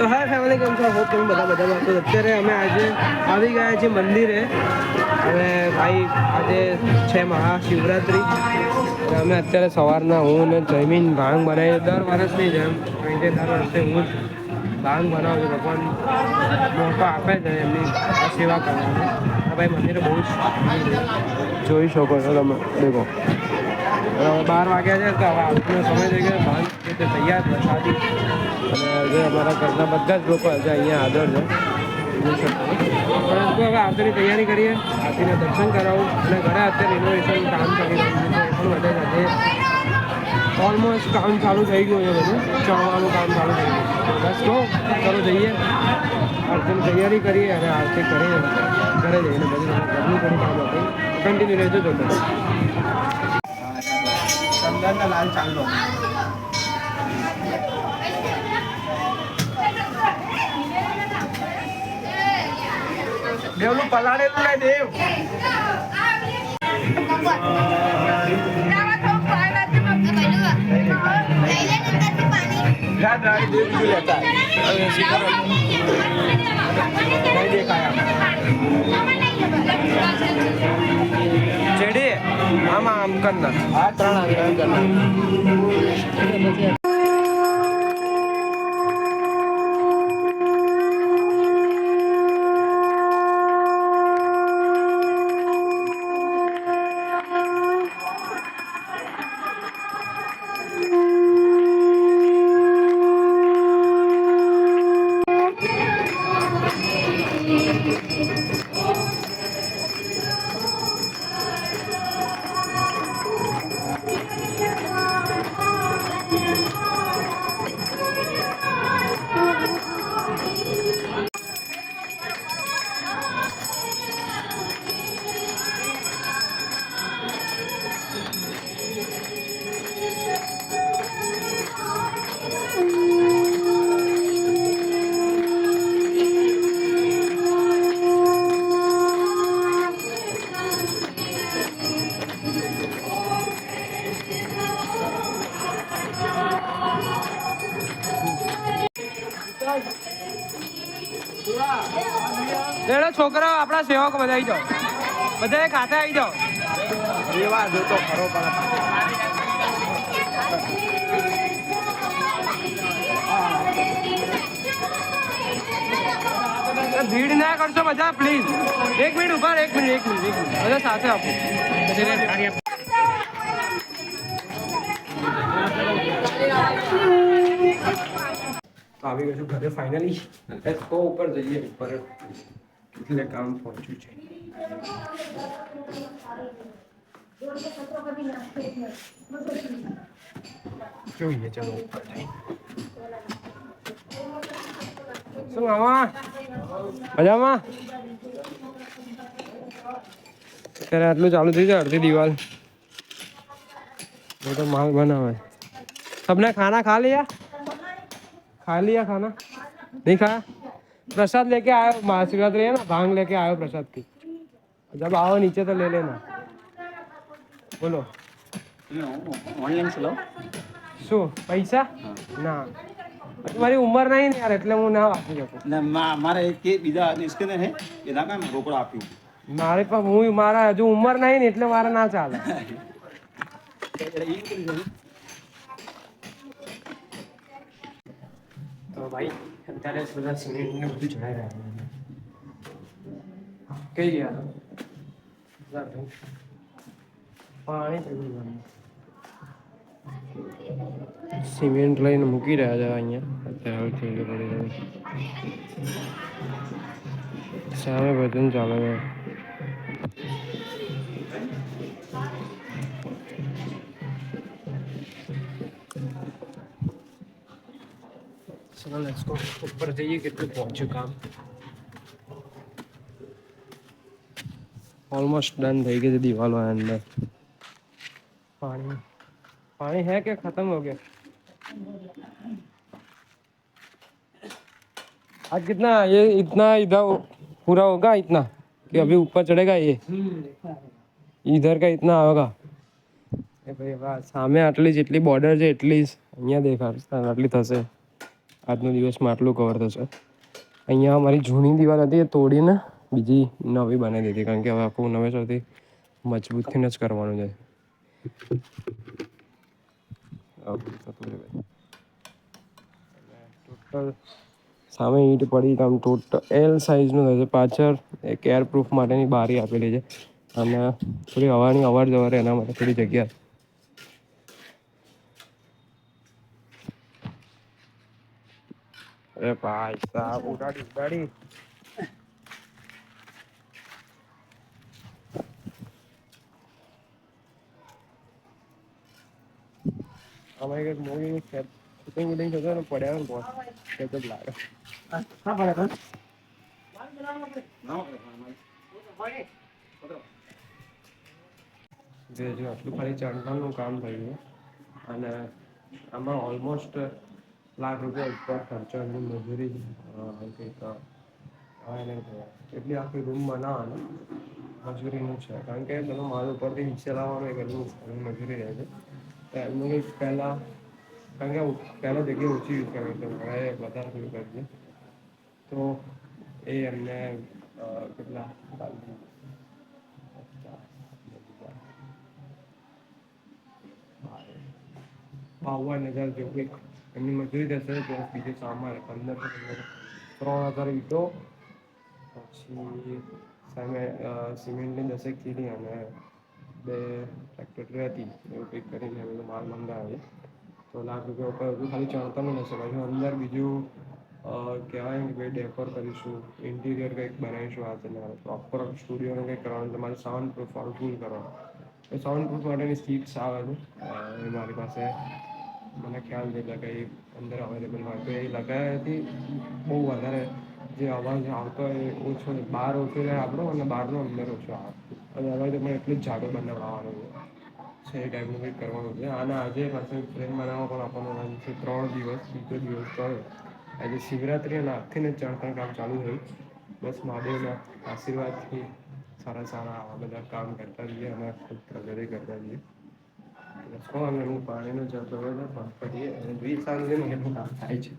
તો હા ફેમિલી કેમ છો? હોપ તમે બધા મજામાં છો. અત્યારે અમે આજે આવી ગયા છીએ મંદિરે. અને ભાઈ આજે છે મહાશિવરાત્રિ અને અમે અત્યારે સવારના હું અને જમીન ભાંગ બનાવીએ દર વર્ષની જેમ, કારણ કે દર વર્ષે હું જ ભાંગ બનાવું છું. ભગવાન મોકો આપે છે એમની સેવા કરવાની. ભાઈ મંદિરે બહુ જ જોઈ શકો છો તમે, દેખો. હવે 12 વાગ્યા છે તો હવે આરતીનો સમય થઈ ગયો. ભાંગ રીતે તૈયાર પ્રસાદી અને જે અમારા ઘરના બધા જ લોકો હજુ અહીંયા હાજર છે. પરંતુ હવે આરતીની તૈયારી કરીએ, આરતીના દર્શન કરાવું અને ઘરે અત્યારે રિનોવેશન કામ કરી રહ્યું છે. એ પણ વધે સાથે ઓલમોસ્ટ કામ ચાલુ થઈ ગયું છે. બધું ચણવાનું કામ ચાલુ થઈ ગયું. બસ તો ચાલો જઈએ, આરતીની તૈયારી કરીએ અને આરતી કરીએ ઘરે જઈને બધું ઘરનું થોડું કામ હતું. કન્ટિન્યુ રહેજો તો ચંદનના લાલ ચાંદલો દેવનું પલાળેલું ને દેવ યાદ રાખ દેવ શું લેતા હવે શિખર નહીં દેખાયા ચેડી આમાં આમ કરના આ 3 આમ કરના. છોકરાઓ આપણા સેવકો બધા આવી જાઓ, બધા ખાતે આવી જાઓ. એવા જોતો ખરો પણ ભીડ ના કરશો બધા પ્લીઝ. 1 મિનિટ ઉભા, 1 મિનિટ બધા સાથે આપો. આવી ગયું ઘરે ફાઇનલી. તો ઉપર જઈએ, ઉપર એટલે કામ પહોંચ્યું છે. જોઈએ ચલો ઉપર જઈએ. શું મામા મજામાં? અત્યારે આટલું ચાલુ થઈ જાય, અડધી દિવાલ तो माल बना हुआ है. सबने खाना खा लिया? खा लिया खाना? नहीं खाया? प्रसाद लेके आयो, महाशिवरात्रि है ना, भांग लेके आयो प्रसाद की. जब आओ नीचे तो ले लेना. बोलो ऑनलाइन चलाओ. શું પૈસા? ના, તમારી ઉંમર નહીં ને યાર, એટલે હું ના આપી શકું. મારે કે બીજા સ્કેનર હે એના કામ રોકડો આપ્યું. મારે પણ હું મારા હજુ ઉંમર નહીં ને એટલે મારે ના ચાલે. તો ભાઈ અત્યારે બધા સિમેન્ટ ને બધું ચડાઈ રહ્યા કઈ ગયા પાણી પીવું. સિમેન્ટ લઈને મૂકી રહ્યા છે અહીંયા. અત્યારે પડી રહ્યું સામે ભજન ચાલે છે. ચલો લેટ્સ ગો. ઉપર જઈએ. કેટલું પહોંચ્યું કામ? ऑलमोस्ट डन થઈ ગઈ છે દીવાલો અંદર. पानी पानी है क्या? खत्म हो गया? आज कितना ये इतना इधर पूरा होगा इतना कि अभी ऊपर चढ़ेगा ये इधर का इतना होगा. એ ભાઈ વાહ, સામે આટલી જેટલી બોર્ડર છે એટલી અહીંયા દેખાડશે આટલી થશે. આજનો દિવસમાં આટલું કવર થશે. અહીંયા અમારી જૂની દિવાલ હતી એ તોડીને બીજી નવી બનાવી દીધી, કારણ કે હવે આખું નવેસરથી મજબૂતથીને જ કરવાનું છે. આવું થતું છે ભાઈ. ટોટલ સામે ઈંટ પડી આમ ટોટલ એલ સાઈઝનું થશે. પાછળ એક એરપ્રૂફ માટેની બારી આપેલી છે અને થોડી હવાની અવર જવર એના માટે થોડી જગ્યા. અરે ભાઈ સાહેબ ઉડાડી ઉડાડી. અમારી ઘર મૂવી શૂટિંગ વૂટિંગ થતો ને પડ્યા હોય ને બોસ તો જ લાગે. હા બરાબર. ના જે હજુ આટલું ખાલી ચણતરનું કામ થયું છે અને આમાં ઓલમોસ્ટ ₹1,00,000 ઉપર ખર્ચો એમની મજૂરી કંઈક હા નહીં થયા એટલી આખી રૂમ બનાવવાની મજૂરીનું છે, કારણ કે પેલો માલ ઉપરથી નીચે લાવવાનો એ બધું મજૂરી રહે છે. એમનું કંઈક પહેલાં કારણ કે પહેલાં જગ્યા ઓછી યુઝ કરે છે, હવે વધારે યુઝ કરે છે. તો એ એમને કેટલા 52,000 જેવું કંઈક એમની મજૂરી થશે. પ્લસ બીજું સામાન 1,500 3,000 ઈંટો, પછી સામે સિમેન્ટની 10 કીલી અને 2 ટ્રેક્ટર રેતી એવું કંઈક કરીને બધો માલ મંગાવે છે. તો ₹1,00,000 ઉપર હજુ ખાલી ચણતરનું થશે. પછી અંદર બીજું કહેવાય ને કે ભાઈ ડેકોર કરીશું, ઇન્ટિરિયર કંઈક બનાવીશું. આ છે પ્રોપર સ્ટુડિયોનું કંઈક કરવાનું, તમારે સાઉન્ડ પ્રૂફ વાળું ફૂલ કરવાનું. એ સાઉન્ડ પ્રૂફ માટેની સીટ્સ આવે છે એ મારી પાસે મને ખ્યાલ છે એટલે કંઈ અંદર અવેલેબલ હોય તો એ લગાવ્યાથી બહુ વધારે જે અવાજ આવતો હોય એ ઓછો બહાર ઓછો જાય આપણો અને બહારનો અંદર ઓછો આવે. અને અવાજ પણ એટલું જ જાડો બનાવવાનો છે એ ટાઈપનું કંઈક કરવાનું છે. અને આજે પાછું ફ્રેમ બનાવવા પણ આપવાનો છે 3 દિવસ. બીજો દિવસ ગયો આજે શિવરાત્રી અને આજથી જ ચણતર કામ ચાલુ થયું. બસ મહાદેવના આશીર્વાદથી સારા સારા આવા બધા કામ કરતા રહીએ અને ખૂબ પ્રગતિ કરતા રહીએ. પાણીનો જગ ભરાય છે, પણ કરીએ અને 20 સાલ કેટલું કામ થાય છે.